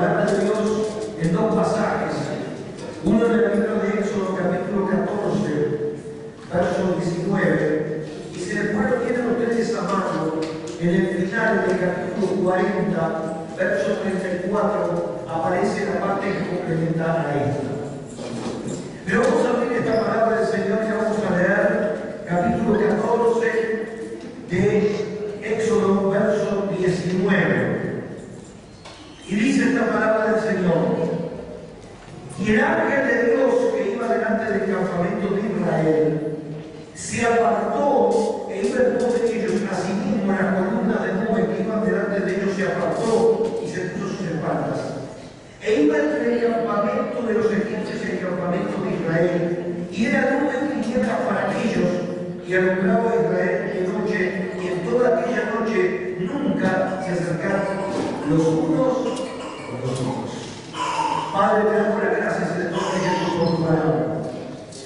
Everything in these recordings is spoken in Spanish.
palabra de Dios en dos pasajes. Uno en el libro de Éxodo, capítulo 14, verso 19. Y si después lo tienen ustedes a mano, en el final del capítulo 40, verso 34, aparece la parte que complementa a esta. Pero vamos a abrir esta palabra del Señor y vamos a leer capítulo 14 de Éxodo, verso 19. Y dice esta palabra del Señor: y el ángel de Dios que iba delante del campamento de Israel se apartó e iba en pos de ellos. Asimismo, la columna de nube que iba delante de ellos se apartó y se puso sus espaldas. E iba entre el campamento de los egipcios y el campamento de Israel, y era nube y tinieblas para aquellos, y alumbraba a Israel de noche, y en toda aquella noche nunca se acercaron los unos con los otros. Padre, te damos las gracias de todo Jesús por tu palabra.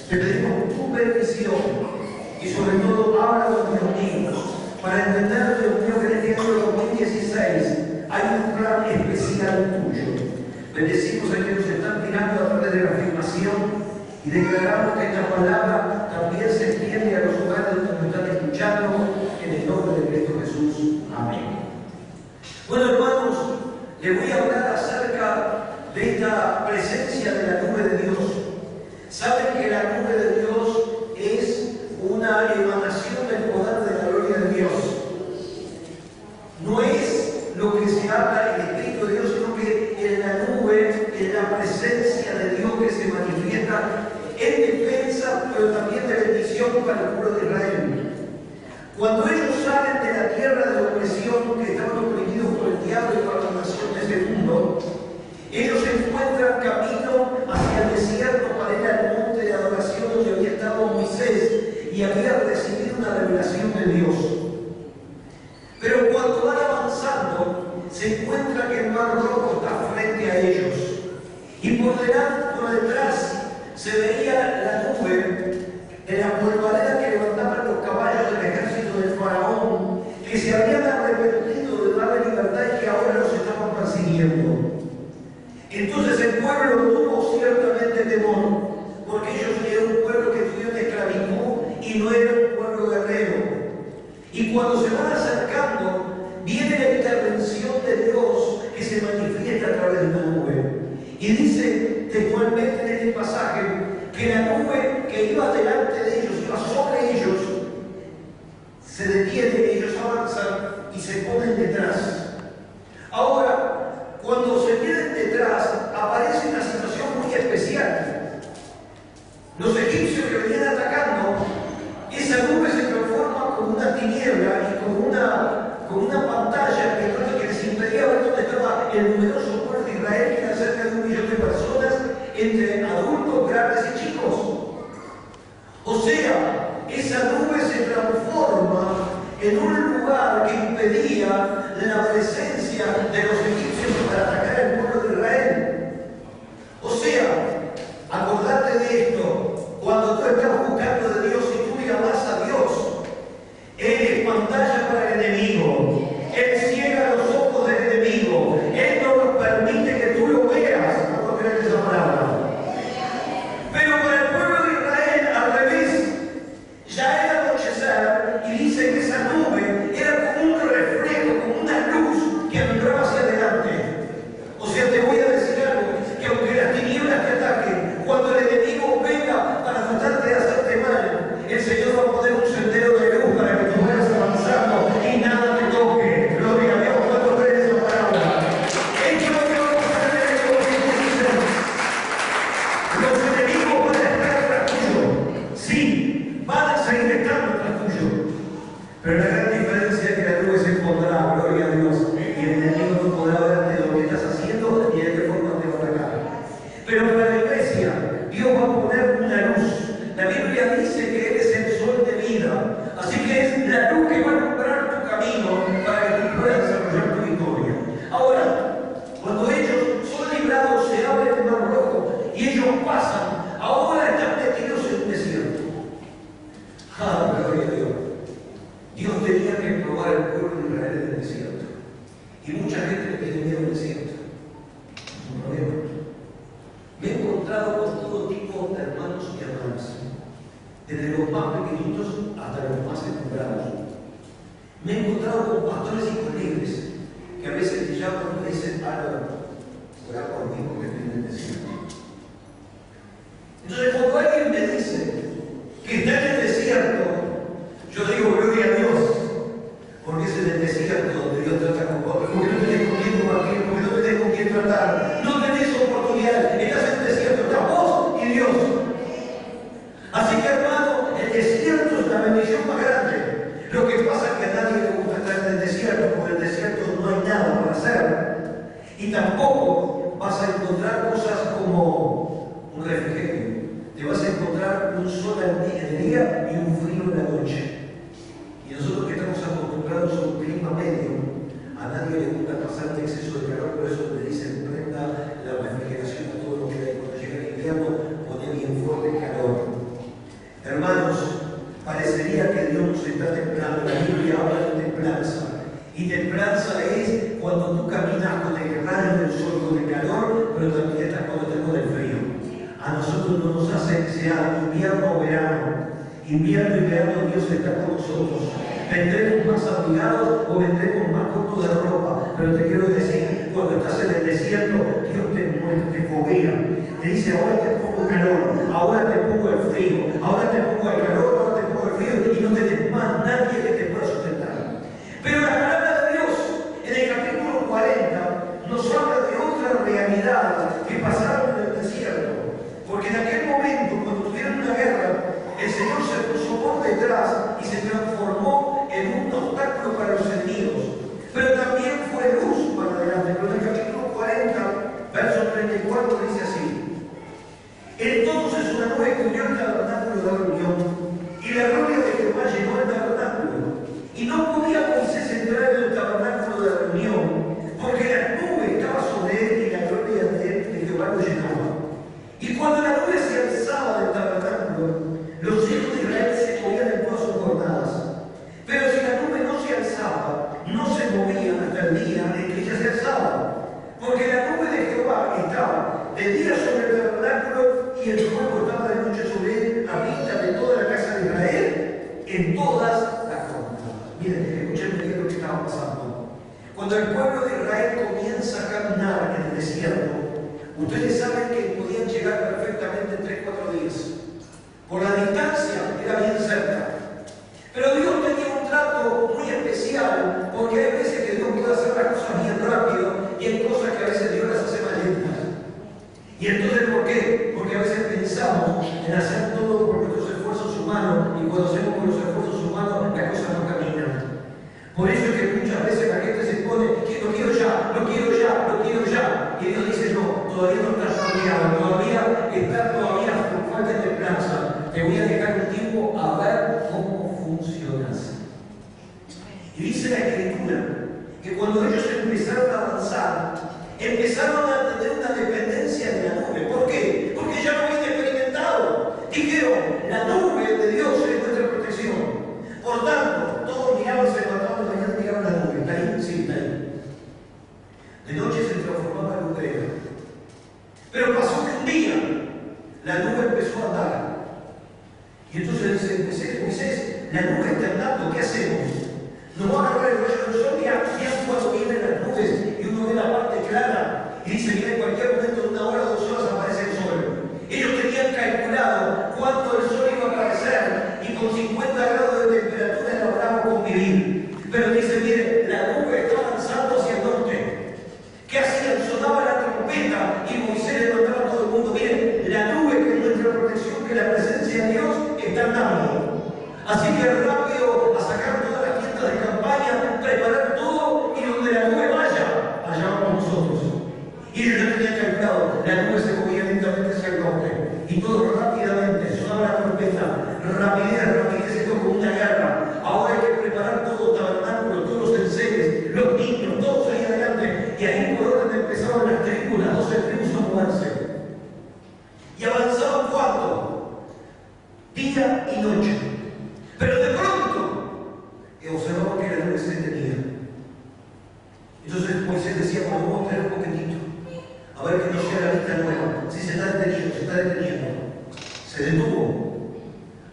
Te pedimos tu bendición y sobre todo habla con los niños para entender, Dios mío, que en este año 2016 hay un plan especial tuyo. Bendecimos a quienes nos están mirando a través de la afirmación y declaramos que esta palabra también se extiende a los hogares donde nos están escuchando, en el nombre de Cristo Jesús. Amén. Bueno, hermanos, les voy a hablar acerca de esta presencia de la nube de Dios. Saben que la nube de Dios es una emanación del poder de la gloria de Dios. No es lo que se habla en el Espíritu de Dios, sino que en la nube, en la presencia de Dios que se manifiesta en defensa, pero también de bendición para el pueblo de Israel. Cuando ellos salen de la tierra de opresión, que estaban oprimidos por el diablo y por la nación de este mundo, ellos se encuentran camino hacia el desierto para ir al monte de adoración donde había estado Moisés y había recibido una revelación de Dios. Pero cuando van avanzando, se encuentra que el mar rojo está frente a ellos. Y por delante, por detrás, se veía la nube de la polvareda que levantaban los caballos del ejército del faraón, que se habían arrepentido de darle libertad y que ahora los estaban persiguiendo. Entonces el pueblo tuvo ciertamente temor, porque ellos eran un pueblo que estudió en esclavitud y no era un pueblo guerrero. Y cuando se van acercando, viene la intervención de Dios que se manifiesta a través de una nube. Y dice textualmente en este pasaje que la nube que iba delante de ellos, iba sobre ellos, se detiene, ellos avanzan y se ponen detrás. Ahora, cuando se vienen detrás, aparece una situación muy especial. Los egipcios que venían atacando, esa nube se transforma como una tiniebla y como una pantalla que les impedía ver dónde estaba el numeroso pueblo de Israel, que era cerca de 1 millón de personas, entre adultos, grandes y chicos. O sea, esa nube se transforma en un lugar que impedía la presencia de los egipcios para atacar al pueblo de Israel. O sea, acordate de esto, cuando tú estás buscando de Dios y tú llamas a Dios, Él es pantalla para el enemigo, Él ciega los ojos del enemigo, Él no nos permite que tú lo veas. ¿Cómo crees esa palabra? Pero para el pueblo de Israel, al revés, ya era anochecer y dice que esa nube era como un reflejo, como una luz que alumbraba hacia adelante. O sea, te voy a decir algo, que aunque las tinieblas te ataquen, cuando el enemigo venga para tratarte de hacerte mal, el Señor va a poner un sendero de luz para que tú vayas avanzando y nada te toque. Gloria a Dios. ¿Cuánto crees esa palabra? Esto es lo que vamos a hacer en el 2016. Los enemigos van a estar tras tuyo. Sí, van a seguir estando tras tuyo. Pero la gran diferencia es que la nube se pondrá, gloria a Dios, y el enemigo no podrá ver lo que estás haciendo y de qué forma te va a atacar. Pero para la iglesia, Dios va a poner una luz. La Biblia dice que Él es el sol de vida. Así que es la luz que va a alumbrar tu camino para que tú puedas desarrollar tu victoria. Ahora, cuando ellos son librados, se abre el mar rojo y ellos pasan. Ahora están metidos en un desierto. ¡Ah, gloria a Dios! Dios te más pequeñitos hasta los más encumbrados. Me he encontrado con pastores y con líderes que a veces te llaman y me dicen: Álvaro, orá por mí porque estoy en el desierto. Entonces, cuando alguien me dice que está en el desierto, yo digo: gloria a Dios, porque es en el desierto donde Dios trata con vos, porque no tenés con quién compartir, porque no tenés con quién tratar, no tenés oportunidad, estás en el desierto, estás vos y Dios. Así que, hermano, el desierto es la bendición más grande. Lo que pasa es que a nadie le gusta estar en el desierto, porque en el desierto no hay nada para hacer, y tampoco vas a encontrar cosas como un refrigerio. Te vas a encontrar un sol en el día y un frío en la noche. Y nosotros que estamos acostumbrados a un clima medio, a nadie le gusta pasar un exceso de calor, por eso le dicen: prenda la refrigeración a todo lo que hay. Cuando llega el invierno, pone bien fuerte el calor. Hermanos, parecería que Dios nos está templando. La Biblia habla de templanza. Y templanza es cuando tú caminas con el rayo del sol, con el calor, pero también estás cuando estás con el frío. A nosotros no nos hace que sea invierno o verano. Invierno y verano Dios está con nosotros. Vendremos más abrigados o vendremos más cortos de ropa. Pero te quiero decir, cuando estás en el desierto, Dios te foguea. Te dice: ahora te pongo el calor, ahora te pongo el frío, ahora te pongo el calor, ahora te pongo el frío, y no tenés más nadie que te pueda sustentar. Pero la palabra de Dios, en el capítulo 40, nos habla de otra realidad que pasaron en el desierto. Porque en aquel momento, cuando tuvieron una guerra, el Señor se puso por detrás y se transformó en un obstáculo para los enemigos. Pero también fue luz para adelante. Pero en el capítulo 40, verso 34, dice así: entonces una nube cubrió el tabernáculo de la reunión, y la gloria de Jehová llenó el tabernáculo. Y no podía Moisés entrar en el tabernáculo de la reunión, porque la nube estaba sobre él y la gloria de Jehová lo llenaba. Y cuando la nube se alzaba del tabernáculo, los hijos de Israel se movían en todas sus jornadas. Pero si la nube no se alzaba, no se movían hasta el día en que ella se alzaba. Porque la nube de Jehová estaba de día sobre el tabernáculo y el fuego estaba de noche sobre él, a vista de toda la casa de Israel, en todas las jornadas. Miren, escuchen bien lo que estaba pasando. Cuando el pueblo de Israel comienza a caminar en el desierto, ustedes saben que podían llegar perfectamente en 3-4 días. Por la distancia era bien cerca. Pero Dios tenía un trato muy especial, porque hay veces que Dios puede hacer las cosas bien rápido y hay cosas que a veces Dios las hace más lentas. ¿Y entonces por qué? Porque a veces pensamos en hacer todo por nuestros esfuerzos humanos, y cuando hacemos por los esfuerzos humanos las cosas no caminan. Por eso es que muchas veces la gente se pone: que lo quiero ya, lo quiero ya, lo quiero ya. Y Dios dice: no, todavía no estás cambiado, todavía estás con falta de templanza. Te voy a dejar un tiempo a ver cómo funcionas. Y dice la Escritura que cuando ellos empezaron a avanzar, empezaron a tener una dependencia de la nube. ¿Por qué? Porque ya lo habían experimentado. Dijeron: la nube de Dios es nuestra protección. Por tanto, todos miraban, se levantaban de mañana y miraban la nube. ¿Está ahí? Sí, está ahí. De noche se transformaba en lumbrera. Pero pasó que un día la nube empezó a andar. Y entonces dice: Moisés, la nube está andando, ¿qué hacemos? Nos va a agarrar el rayo del sol. Mira, cuando vienen las nubes y uno ve la parte clara y dice: mira, en cualquier momento, en 1 hora o 2 horas aparece el sol. Ellos tenían calculado cuándo el sol iba a aparecer y con 50 grados de temperatura lograban convivir. Pero dice: mire, la nube está avanzando hacia el norte. ¿Qué hacían? Sonaba la trompeta y Moisés levantaba a todo el mundo: miren, la nube que es nuestra protección, que la presencia de Dios está andando. Así que rápido a sacar todas las tiendas de campaña, preparar todo, y donde la nube vaya, allá vamos nosotros. Y ellos ya tenían calculado: la nube se movía lentamente hacia el norte. Y todo rápidamente, sonaba la trompeta, rapidez, esto como una guerra. Ahora hay que preparar todo, tabernáculo, todos los enseres, los niños, todos ahí adelante. Y ahí por orden empezaron las tribus, las 12 tribus a moverse. Y avanzaban ¿cuánto? Día y noche. Pero de pronto observaban que la nube se detenía. Entonces Moisés decía: bueno, vamos a tener un poquitito, a ver que no sea la vista nueva. Si se está deteniendo, se está deteniendo. Se detuvo.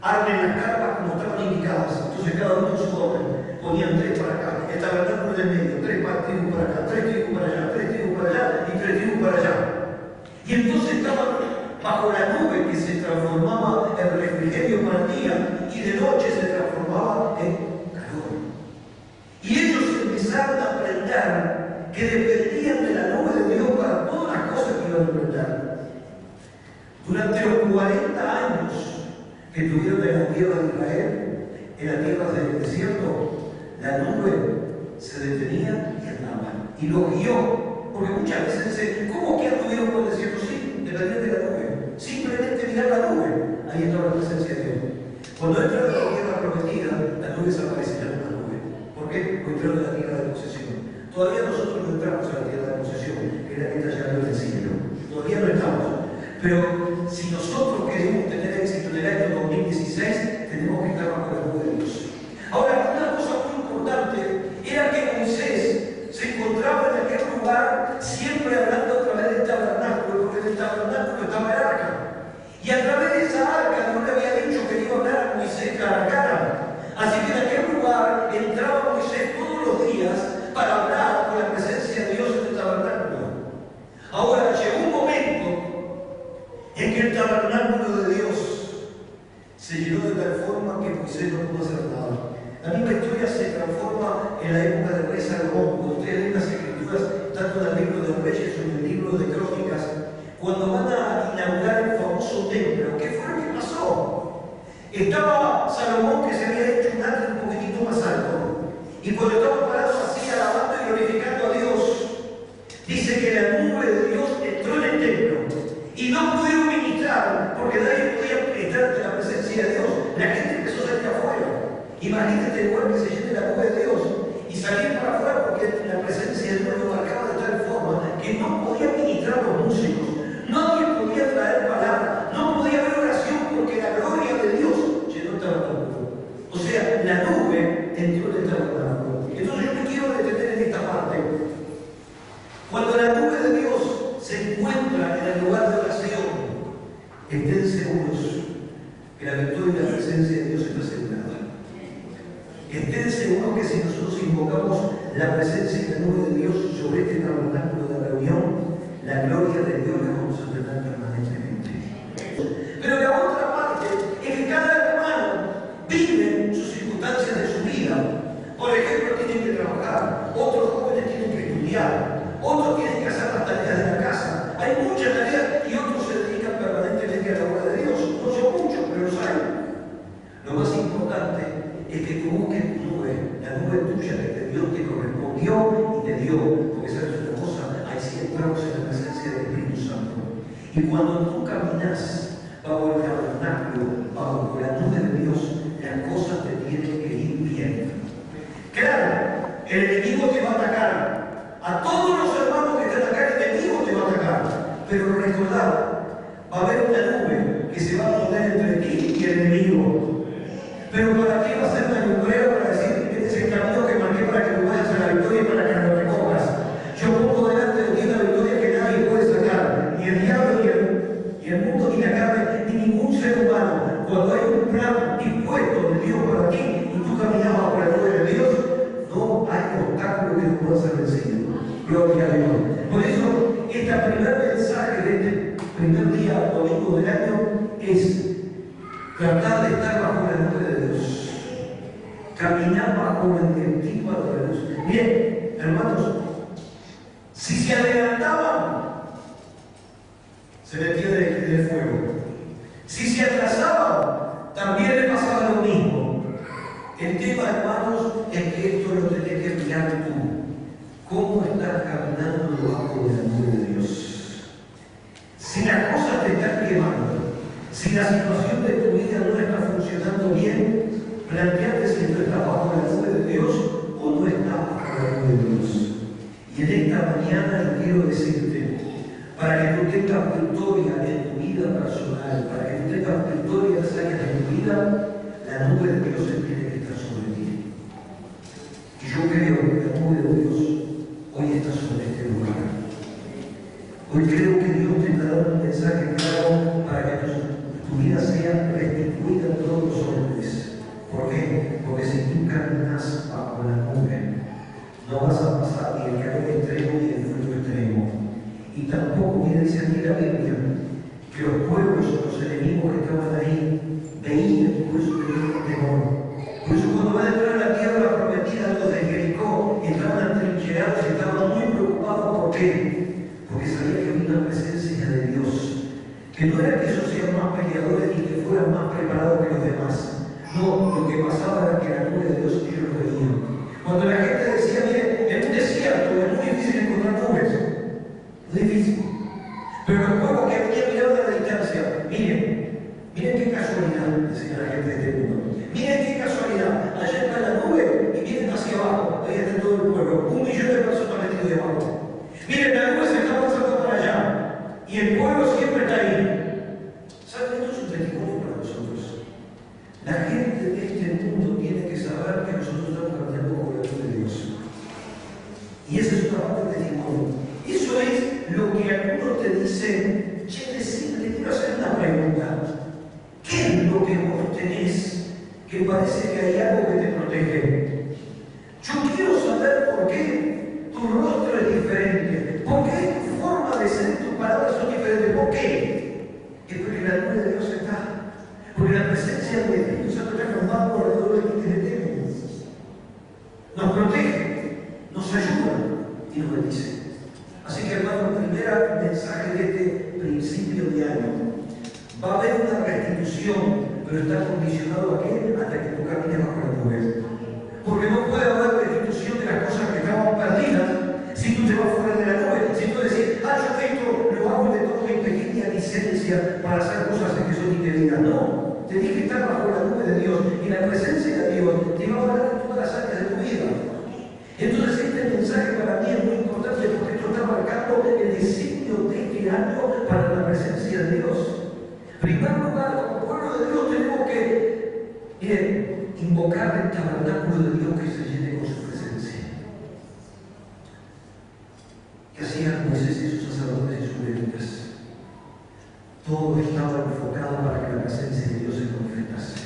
armen las carpas como estaban indicadas. Entonces cada uno en su orden. Ponían 3 para acá, el tabernáculo en el medio, 3 tribus para acá, 3 tribus para allá, 3 tribus para allá y 3 tribus para allá. Y entonces estaban bajo la nube que se transformaba en refrigerio para el día y de noche se transformaba en calor. Y ellos empezaron a aprender que dependían de la nube de Dios para todas las cosas que iban a aprender. Durante los 40 años que tuvieron en la tierra de Israel, en la tierra del desierto, la nube se detenía y andaba. Y lo guió. Porque muchas veces dicen, ¿cómo que anduvieron por el desierto? Sí, dependían de la nube. Simplemente mirar la nube. Ahí estaba la presencia de Dios. Cuando entran a la tierra prometida, la nube desaparecerá en la nube. ¿Por qué? Porque entraron en la tierra de posesión. Todavía nosotros no entramos a la tierra de posesión, que es la que está llegando del cielo. Todavía no estamos. Pero si nosotros queremos tener éxito en el año 2016, tenemos que estar bajo la nube de Dios. Ahora, una cosa muy importante era que Moisés se encontraba en aquel lugar siempre hablando a través del tabernáculo, porque en el tabernáculo estaba el arca. Y a través de esa arca Dios le había dicho que iba a hablar a Moisés cara a cara. Así que en aquel lugar entraba Moisés todos los días para hablar con la presencia de Dios en el tabernáculo. Ahora, llegó un momento en que el tabernáculo de Dios se llenó de tal forma que Moisés no pudo hacer nada. La misma historia se transforma en la época del rey Salomón. Cuando ustedes leen las escrituras, tanto en el libro de Reyes como en el libro de Crónicas, cuando van a inaugurar el famoso templo, ¿qué fue lo que pasó? Estaba Salomón, que se había hecho un atrio un poquitito más alto, y cuando estaba parado así, alabando y glorificando a Dios, dice que la nube de Dios entró en el templo y no pudieron ministrar porque nadie podía estar ante la presencia de Dios. La gente empezó a salir afuera. Imagínate el lugar que se llene la nube de Dios y salir para afuera porque la presencia de Dios lo marcaba de tal forma que no podía ministrar los músicos, nadie podía traer palabra, no podía haber oración porque la gloria de Dios llenó el tabernáculo. O sea, la nube entró en el tabernáculo. Entonces yo me quiero detener en esta parte. Cuando la nube de Dios se encuentra en el lugar de oración, estén seguros que la victoria y la presencia de Dios está asegurada. Estén seguros que si nosotros invocamos la presencia y la nube de Dios sobre este tabernáculo de reunión, la gloria de Dios la vamos a tener permanentemente. Pero la otra parte es que cada hermano vive sus circunstancias de su vida. Por ejemplo, tienen que trabajar, otros jóvenes tienen que estudiar, otros tienen que hacer las tareas de la casa. Hay muchas tareas y otros se dedican permanentemente a la obra de Dios. No son muchos, pero los hay. Lo más importante es que tú busques tu nube, la nube tuya que Dios te correspondió y te dio, porque sabes una cosa, ahí sí entramos en la presencia del Espíritu Santo. Y cuando tú caminas bajo el tabernáculo, bajo la nube de Dios, las cosas te tienen que ir bien. Claro, el enemigo te va a atacar. A todos los hermanos que están acá, el enemigo te va a atacar. Pero recordad, va a haber una nube que se va a poner entre ti y el enemigo. Pero ¿para qué va a ser una lumbrera para decir, este es el camino que marqué para que tú vayas a la victoria y para que lo recojas? Yo pongo delante de ti una victoria que nadie puede sacar, ni el diablo, ni el mundo, ni la carne, ni ningún ser humano. Cuando hay un plan dispuesto de Dios para ti y tú caminas bajo la nube de Dios, no hay obstáculo que no pueda ser vencido. Gloria a Dios. Por eso, este primer mensaje de este primer día, domingo del año, es tratar de estar bajo la nube de Dios. Caminar bajo el directiva de la luz. Bien, hermanos, si se adelantaban, se metían en el fuego. Si se atrasaban, también le pasaba lo mismo. El tema, hermanos, es que esto lo tenés que mirar tú. ¿Cómo estás caminando bajo la nube de Dios? Si las cosas te están quemando, si la situación de tu vida no está funcionando bien, planteate si tú estás bajo la nube de Dios o no estás bajo la nube de Dios. Y en esta mañana yo quiero decirte, para que tú tengas victoria en tu vida personal, para que tú tengas victoria en las áreas de tu vida, la nube de Dios tiene que estar sobre ti. Y yo creo que la nube de Dios hoy está sobre este lugar. Hoy creo que Dios te está dando un mensaje claro para que tu vida sea restituida en todos los por eso tenían temor. Por eso cuando van a entrar a la tierra prometida, los de Jericó estaban atrincherados y estaban muy preocupados. ¿Por qué? Porque sabían que había una presencia de Dios. Que no era que ellos sean más peleadores ni que fueran más preparados que los demás. No, lo que pasaba era que la nube de Dios ellos lo veían. Cuando la gente decía, mire, en un desierto es muy difícil encontrar nubes. Es difícil. Pero los pueblos que habían mirado a la distancia, miren qué casualidad, decía la gente de este mundo. Miren qué casualidad, allá está la nube y miren hacia abajo, ahí está todo el pueblo, 1 millón de personas metidos debajo. Miren, la nube se está pasando para allá y el pueblo siempre está ahí. ¿Saben? Esto es un testimonio para nosotros. La gente de este mundo tiene que saber que nosotros estamos caminando con la luz de Dios. Y esa es una parte del testimonio. Eso es lo que algunos te dicen, che, te quiero hacer una pregunta. ¿Qué es lo que vos tenés que parece que hay algo que te protege? Yo quiero saber por qué tu rostro es diferente, por qué tu forma de ser, tus palabras son diferentes. ¿Por qué? Es porque la nube de Dios está, porque la presencia de Dios está formada por alrededor de quienes le temen. Nos protege, nos ayuda y nos bendice. Así que, hermano, el primer mensaje de este principio de año, va a haber una restitución, pero está condicionado a qué? Hasta que tú camines bajo la nube. Porque no puede haber restitución de las cosas que estaban perdidas si tú te vas fuera de la nube. Si tú decís, yo esto lo hago de toda mi pequeña licencia para hacer cosas que son indebidas. No, tenés que estar bajo la nube de Dios y la presencia de Dios te va a hablar en todas las áreas de tu vida. Entonces este mensaje para mí es muy importante porque esto está marcando el designio de este año para la presencia de Dios. En primer lugar, como pueblo de Dios tenemos que invocar el tabernáculo de Dios que se llene con su presencia. ¿Qué hacían Moisés y sus sacerdotes y sus levitas? Todo estaba enfocado para que la presencia de Dios se manifestase.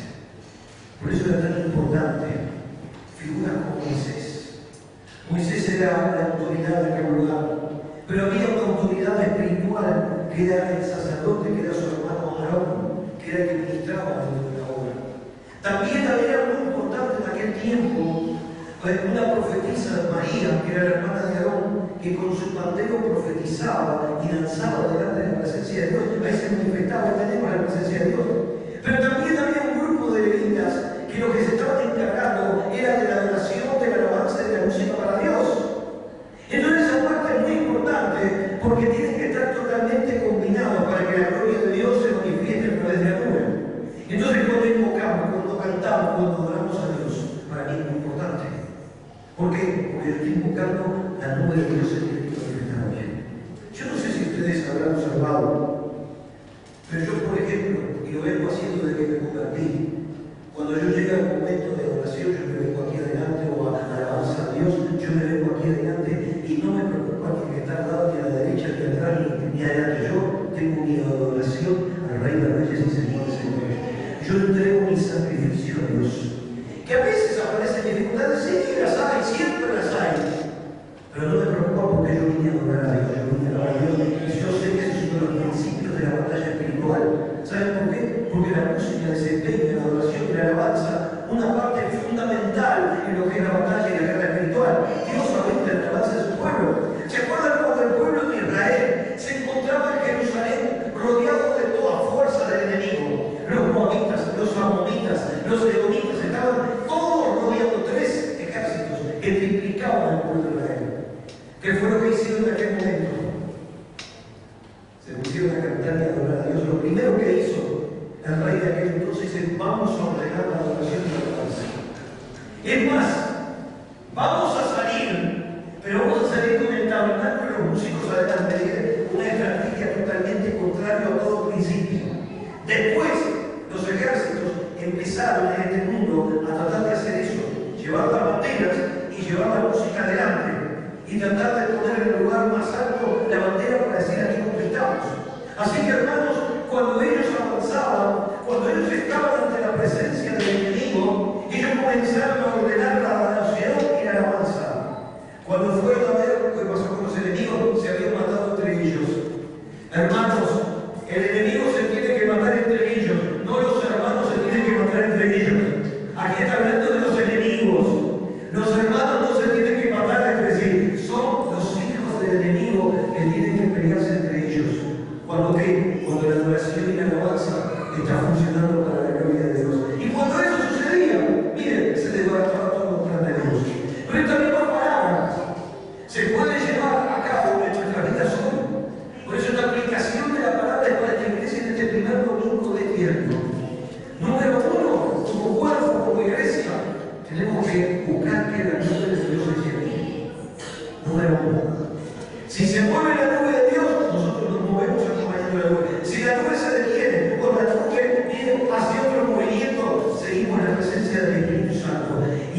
Por eso era tan importante figuras como Moisés. Moisés era la autoridad de aquel lugar, pero había una autoridad espiritual que era el sacerdote, que era su hermano Aarón, que era el que ministraba dentro de la obra. También había muy importante en aquel tiempo una profetisa, María, que era la hermana de Aarón, que con su pandero profetizaba y danzaba delante de la presencia de Dios. Ahí se manifestaba, tenemos la presencia de Dios. Pero también había un grupo de levitas que lo que se estaban encargando era de la adoración, de la alabanza y de la música para Dios. Entonces esa parte es muy importante porque tienen que estar totalmente combinados para que la gloria de Dios se manifieste a través de la nube. Entonces cuando invocamos, cuando cantamos, cuando adoramos a Dios, para mí es muy importante. ¿Por qué? Porque yo estoy invocando la nube de Dios en el Espíritu de hoy. Yo no sé si ustedes habrán observado, pero yo, por ejemplo, y lo vengo haciendo desde que me convertí, cuando yo llego al momento de oración, yo me vengo aquí adelante o a alabanza a Dios, yo me vengo aquí adelante y no me preocupa ni que está al lado, ni a la derecha, ni atrás, ni adelante. Yo tengo mi adoración al Rey de Reyes y Señor de Señores. Yo entrego mi sacrificio a Dios. Que a veces aparecen dificultades, sí, las hay, siempre las hay. Pero no me preocupa porque yo vine a adorar a Dios, yo vine a adorar a Dios. Y yo sé que ese es uno de los principios de la batalla espiritual. ¿Saben por qué? Porque la música desempeña, la adoración y la alabanza una parte fundamental en lo que es la batalla y la guerra espiritual. Dios habita en la alabanza de su pueblo. ¿Se acuerdan cuando el pueblo de Israel se encontraba en Jerusalén rodeado de toda fuerza del enemigo? Los moabitas, los amonitas, los edomitas estaban todos rodeando 3 ejércitos que triplicaban al pueblo de Israel. ¿Qué fue lo que hicieron en aquel momento? Se pusieron a cantar y a adorar a Dios. Lo primero que hizo el rey de aquel entonces es: vamos a ordenar la adoración y la alabanza. Es más, vamos a salir, pero vamos a salir con el tabernáculo y los músicos adelante. Una estrategia totalmente contraria a todo principio. Después, los ejércitos empezaron en este mundo a tratar de hacer eso, llevar las banderas y llevar la música adelante, y tratar de poner en el lugar más alto la bandera para decir: aquí conquistamos. Así que, hermanos, cuando ellos avanzaban, cuando ellos estaban ante la presencia del enemigo, ellos comenzaron a ordenar la adoración y la alabanza. Cuando fueron a ver lo que pasó con los enemigos, se habían matado entre ellos. Hermanos, el enemigo se tiene que matar entre ellos, no los hermanos se tienen que matar entre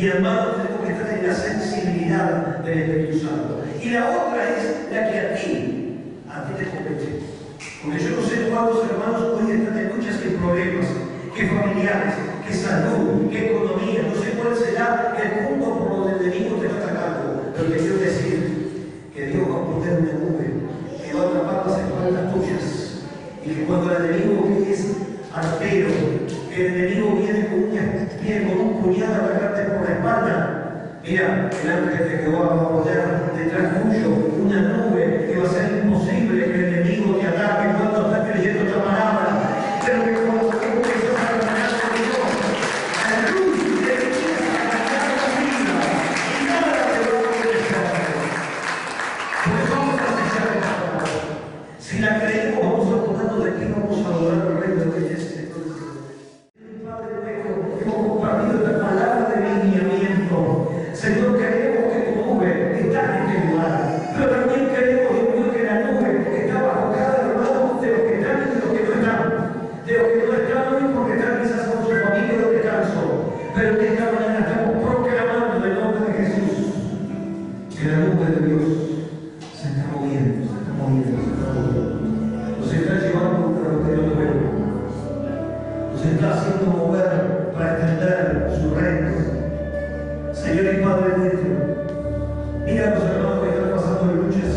Y hermano, tenemos que estar en la sensibilidad del Espíritu Santo. Y la otra es la que a ti te compete. Porque yo no sé cuántos hermanos hoy están en luchas y problemas, que familiares, que salud, que economía, no sé cuál será el punto por donde el enemigo te está atacando. Pero te quiero decir que Dios va a poner una nube que va a atrapar las espaldas tuyas. Y que cuando el enemigo es artero, que el enemigo viene con un puñal a atacarte por la espalda, mira, el ángel de Jehová va a poner detrás tuyo una nube que va a ser imposible que el enemigo te ataque cuando estás creyendo esta palabra. Pero que cuando tú comienzas a caminar con Dios, la luz te empieza a cambiar la vida y nada te va a molestar. Pues vamos a escuchar esta palabra. Si la creemos, vamos a ponernos de aquí, vamos a adorar al Rey de Reyes. Hemos compartido esta palabra de lineamiento. Señor, queremos que tu nube está en este lugar, pero también queremos, Dios mío, que la nube está bajo cada hermano de los que están y de los que no están. De los que no están hoy porque están quizás con su familia de descanso, pero que esta mañana estamos proclamando en el nombre de Jesús que la nube de Dios se está moviendo, se está moviendo, se está moviendo. Nos está llevando a lo que no vemos. Nos está haciendo mover para extender su reino. Señor y Padre nuestro, mira a los hermanos que están pasando luchas.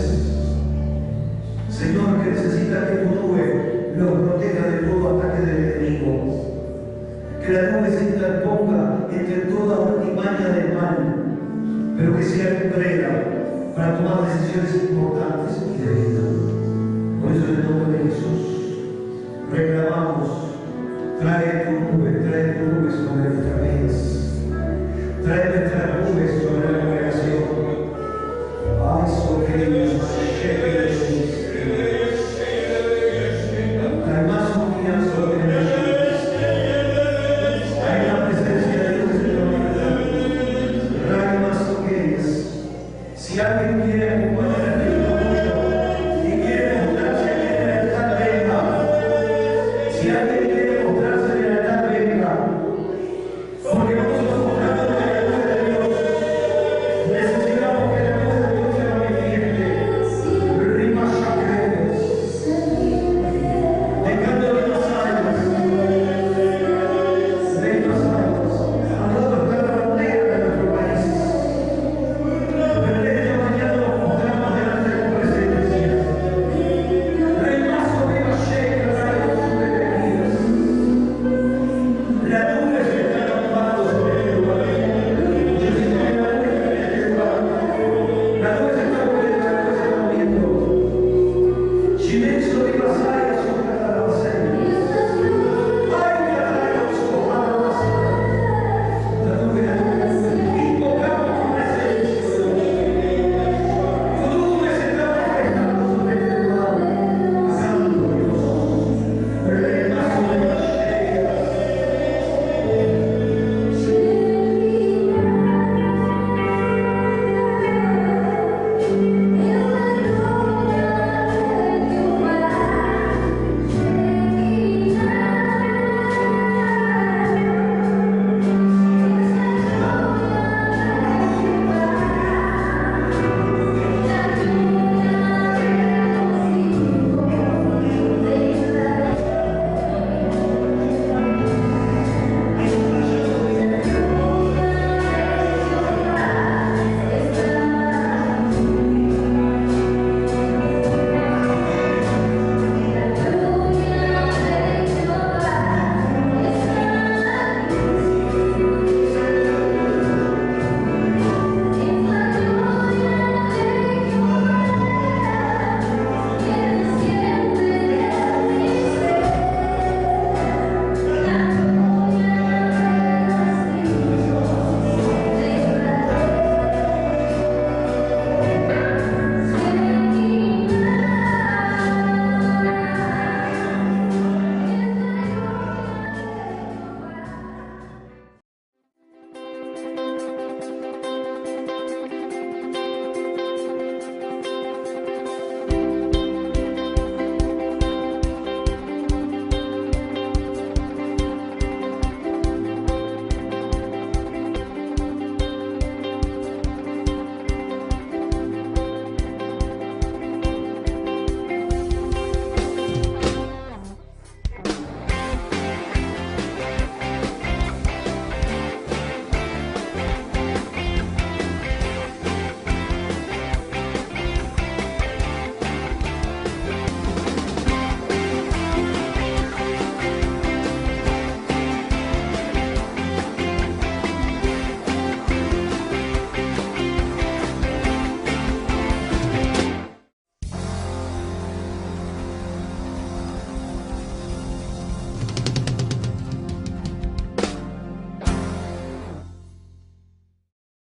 Señor, que necesita que tu nube los proteja de todo ataque del enemigo. Que la nube se interponga entre toda artimaña del mal, pero que sea lumbrera para tomar decisiones importantes y de vida. Por eso, en el nombre de Jesús, reclamamos, trae tu nube, trae